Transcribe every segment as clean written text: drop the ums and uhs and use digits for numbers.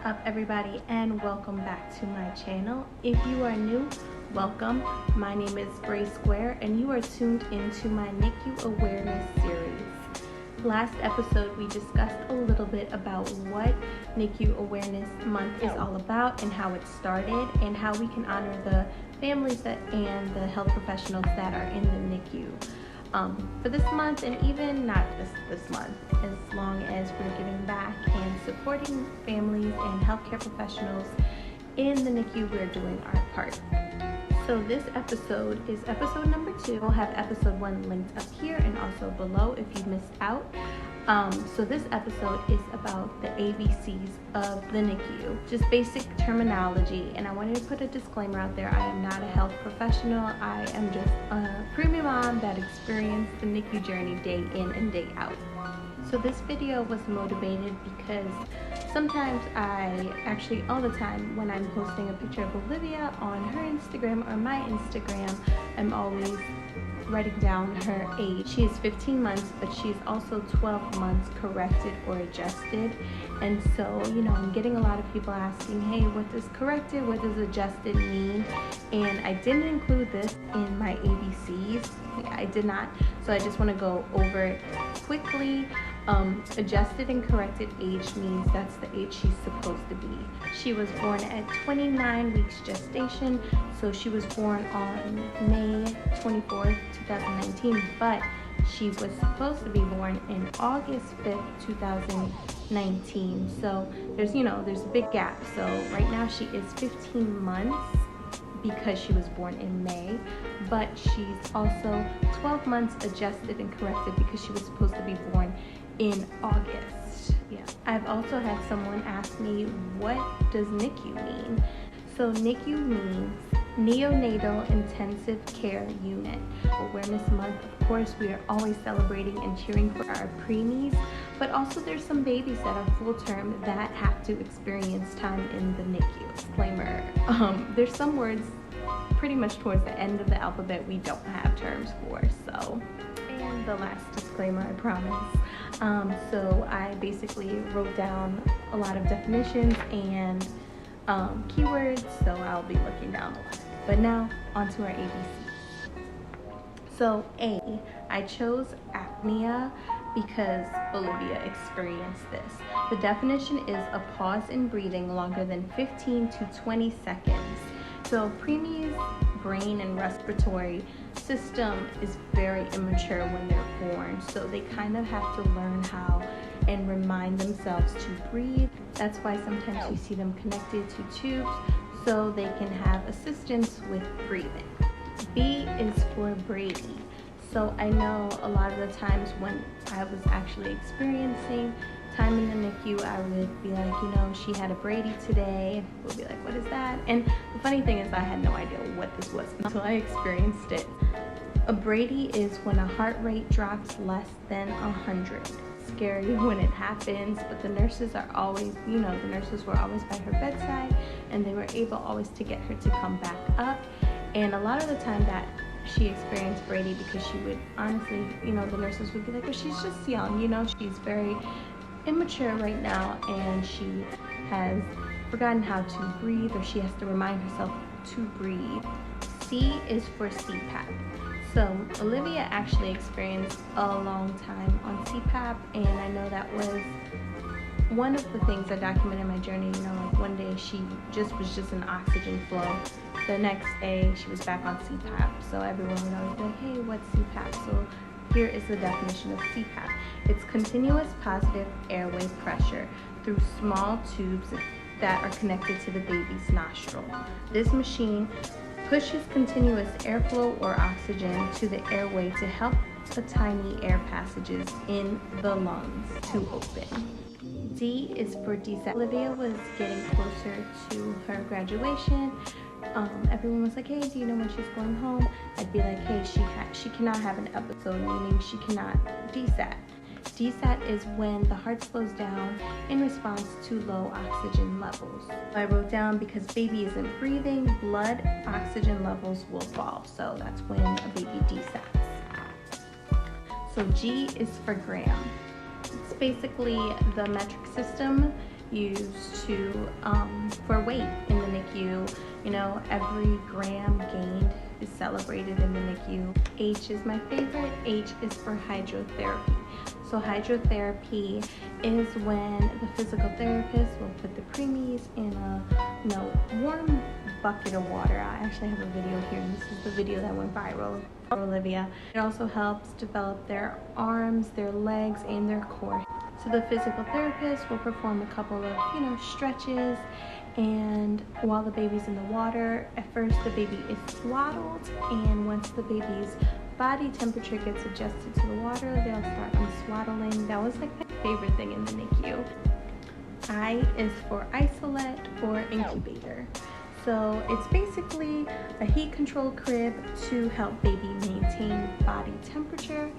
up, everybody, and welcome back to my channel. If you are new, welcome. My name is Gray Square and you are tuned into my NICU awareness series. Last episode we discussed a little bit about what NICU Awareness Month is all about and how it started and how we can honor the families and the health professionals that are in the NICU. For this month, and even not just this month, as long as we're giving back and supporting families and healthcare professionals in the NICU, we're doing our part. So this episode is episode number 2. We'll have episode 1 linked up here and also below if you missed out. So this episode is about the ABCs of the NICU, just basic terminology. And I wanted to put a disclaimer out there. I am not a health professional. I am just a preemie mom that experienced the NICU journey day in and day out. So this video was motivated because sometimes all the time when I'm posting a picture of Olivia on her Instagram or my Instagram, I'm always writing down her age. She is 15 months, but she's also 12 months corrected or adjusted. And so, I'm getting a lot of people asking, hey, what does corrected, what does adjusted mean? And I didn't include this in my ABCs. I did not. So I just want to go over it quickly. Adjusted and corrected age means that's the age she's supposed to be. She was born at 29 weeks gestation, so she was born on May 24th, 2019, but she was supposed to be born in August 5th, 2019. So there's a big gap. So right now she is 15 months because she was born in May, but she's also 12 months adjusted and corrected because she was supposed to be born in August. Yeah. I've also had someone ask me, what does NICU mean? So NICU means Neonatal Intensive Care Unit. Awareness Month, of course, we are always celebrating and cheering for our preemies, but also there's some babies that are full term that have to experience time in the NICU. Disclaimer, there's some words pretty much towards the end of the alphabet we don't have terms for, so. And the last disclaimer, I promise. So I basically wrote down a lot of definitions and keywords, so I'll be looking down a lot. But now, onto our ABC. So A, I chose apnea because Olivia experienced this. The definition is a pause in breathing longer than 15 to 20 seconds. So preemie's brain and respiratory system is very immature when they're born, so they kind of have to learn how and remind themselves to breathe. That's why sometimes you see them connected to tubes so they can have assistance with breathing. B is for Brady. So I know a lot of the times when I was actually experiencing time in the NICU, I would be like, she had a Brady today. And people would be like, what is that? And the funny thing is I had no idea what this was until I experienced it. A Brady is when a heart rate drops less than 100. Scary when it happens, but the nurses are always, the nurses were always by her bedside and they were able always to get her to come back up. And a lot of the time that she experienced Brady because she would honestly, the nurses would be like, well, she's just young, she's very immature right now and she has forgotten how to breathe, or she has to remind herself to breathe. C is for CPAP. So Olivia actually experienced a long time on CPAP, and I know that was one of the things I documented in my journey. Like one day she was just an oxygen flow. The next day she was back on CPAP. So everyone would always be like, hey, what's CPAP? So here is the definition of CPAP. It's continuous positive airway pressure through small tubes that are connected to the baby's nostril. This machine pushes continuous airflow or oxygen to the airway to help the tiny air passages in the lungs to open. D is for DSAT. Olivia was getting closer to her graduation. Everyone was like, hey, do you know when she's going home? I'd be like, hey, she cannot have an episode, meaning she cannot DSAT. DSAT is when the heart slows down in response to low oxygen levels. I wrote down because baby isn't breathing, blood oxygen levels will fall. So that's when a baby DSATs. So G is for gram. It's basically the metric system used to for weight in the NICU. You know, every gram gained is celebrated in the NICU. H is my favorite. H is for hydrotherapy. So hydrotherapy is when the physical therapist will put the preemies in a warm bucket of water. I actually have a video here, and this is the video that went viral for Olivia. It also helps develop their arms, their legs, and their core. So the physical therapist will perform a couple of, stretches, and while the baby's in the water, at first the baby is swaddled, and once the baby's body temperature gets adjusted to the water, they'll start unswaddling. That was like my favorite thing in the NICU. I is for isolate or incubator. So it's basically a heat controlled crib to help baby maintain body temperature.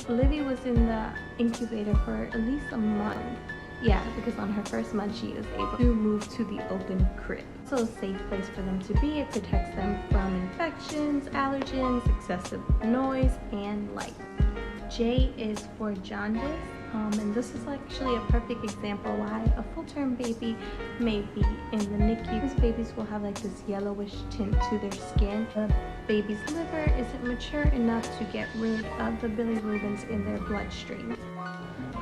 Livy was in the incubator for at least a month. Yeah, because on her first month she is able to move to the open crib. So a safe place for them to be. It protects them from infections, allergens, excessive noise, and light. J is for jaundice. And this is actually a perfect example why a full-term baby may be in the NICU. These babies will have like this yellowish tint to their skin. The baby's liver isn't mature enough to get rid of the bilirubins in their bloodstream.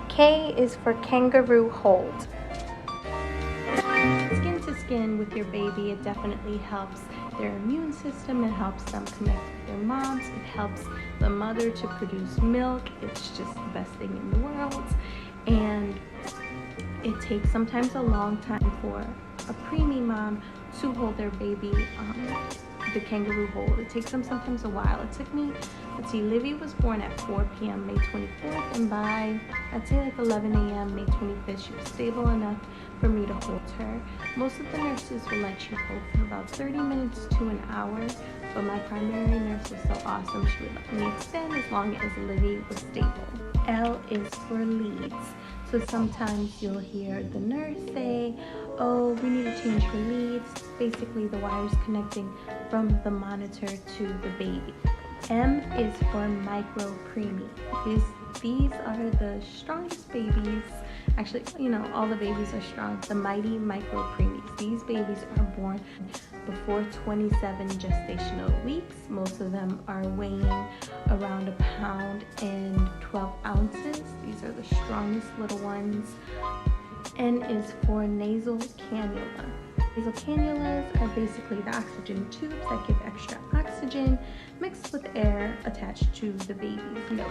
K is for kangaroo hold. Skin to skin with your baby, it definitely helps their immune system. It helps them connect with their moms. It helps the mother to produce milk. It's just the best thing in the world. And it takes sometimes a long time for a preemie mom to hold their baby the kangaroo hold. It takes them sometimes a while. It took me, Livy was born at 4 p.m. May 24th, and by, I'd say like 11 a.m. May 25th, she was stable enough for me to hold her. Most of the nurses will let you hold for about 30 minutes to an hour, but my primary nurse was so awesome, she would let me extend as long as Livy was stable. L is for leads. So sometimes you'll hear the nurse say, oh, we need to change her leads. Basically the wires connecting from the monitor to the baby. M is for micro preemie. These are the strongest babies. Actually, all the babies are strong. The mighty micro preemies. These babies are born before 27 gestational weeks. Most of them are weighing around 1 pound and 12 ounces. These are the strongest little ones. N is for nasal cannula. Nasal cannulas are basically the oxygen tubes that give extra oxygen mixed with air attached to the baby's nose.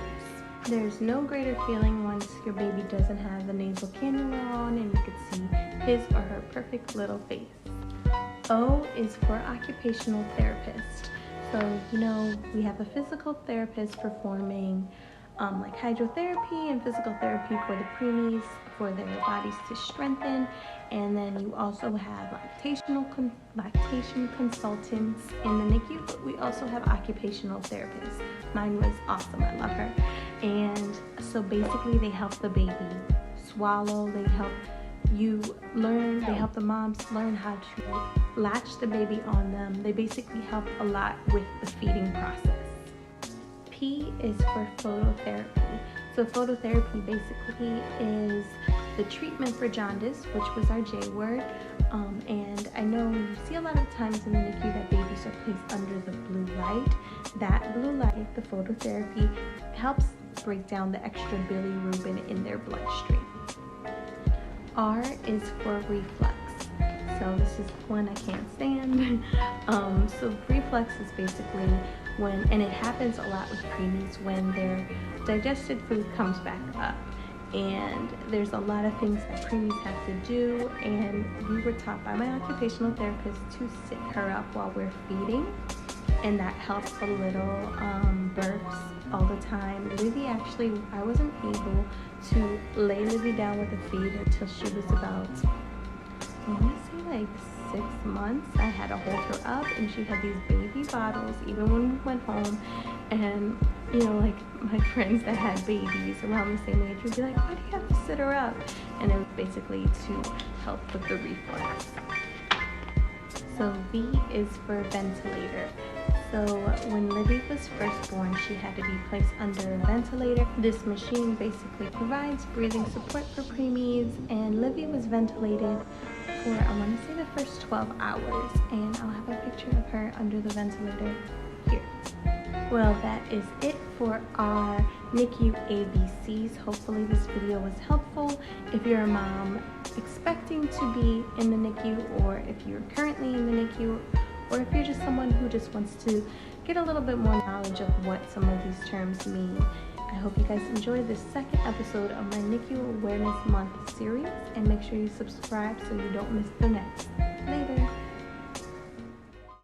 There's no greater feeling once your baby doesn't have the nasal cannula on and you can see his or her perfect little face. O is for occupational therapist. So, we have a physical therapist performing like hydrotherapy and physical therapy for the preemies for their bodies to strengthen. And then you also have lactation consultants in the NICU, but we also have occupational therapists. Mine was awesome, I love her. And so basically they help the baby swallow, they help the moms learn how to latch the baby on them. They basically help a lot with the feeding process. P is for phototherapy. So phototherapy basically is the treatment for jaundice, which was our J word. And I know you see a lot of times in the NICU that babies are placed under the blue light. That blue light, the phototherapy, helps break down the extra bilirubin in their bloodstream. R is for reflux. So this is one I can't stand. So reflux is basically when, and it happens a lot with preemies, when their digested food comes back up. And there's a lot of things that preemies have to do, and we were taught by my occupational therapist to sit her up while we're feeding, and that helps a little. Burps all the time. Livy, actually, I wasn't able to lay Livy down with a feed until she was about, I want to say like 6 months. I had to hold her up, and she had these baby bottles even when we went home. And like my friends that had babies around the same age would be like, why do you have to sit her up? And it was basically to help with the reflux. So V is for ventilator. So when Livy was first born, she had to be placed under a ventilator. This machine basically provides breathing support for preemies, and Livy was ventilated for, I want to say, the first 12 hours, and I'll have a picture of her under the ventilator here. Well, that is it for our NICU ABCs. Hopefully this video was helpful. If you're a mom expecting to be in the NICU, or if you're currently in the NICU, or if you're just someone who just wants to get a little bit more knowledge of what some of these terms mean. I hope you guys enjoyed this second episode of my NICU Awareness Month series, and make sure you subscribe so you don't miss the next. Later.